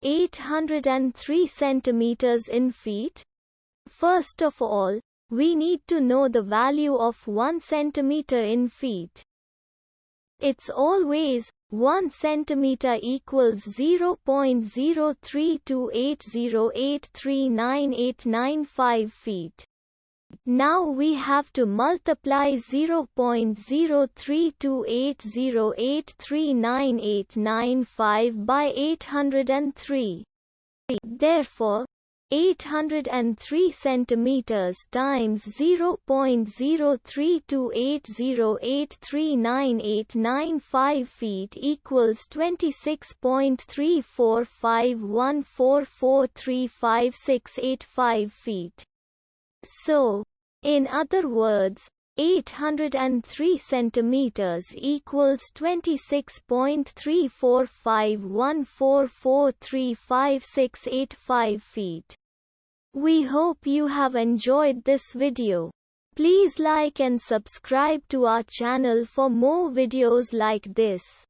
803 centimeters in feet? First of all, we need to know the value of 1 centimeter in feet. It's always 1 centimeter equals 0.03280839895 feet. Now we have to multiply 0.03280839895 by 803. Therefore, 803 centimeters times 0.03280839895 feet equals 26.34514435685 feet. So, in other words, 803 centimeters equals 26.34514435685 feet. We hope you have enjoyed this video. Please like and subscribe to our channel for more videos like this.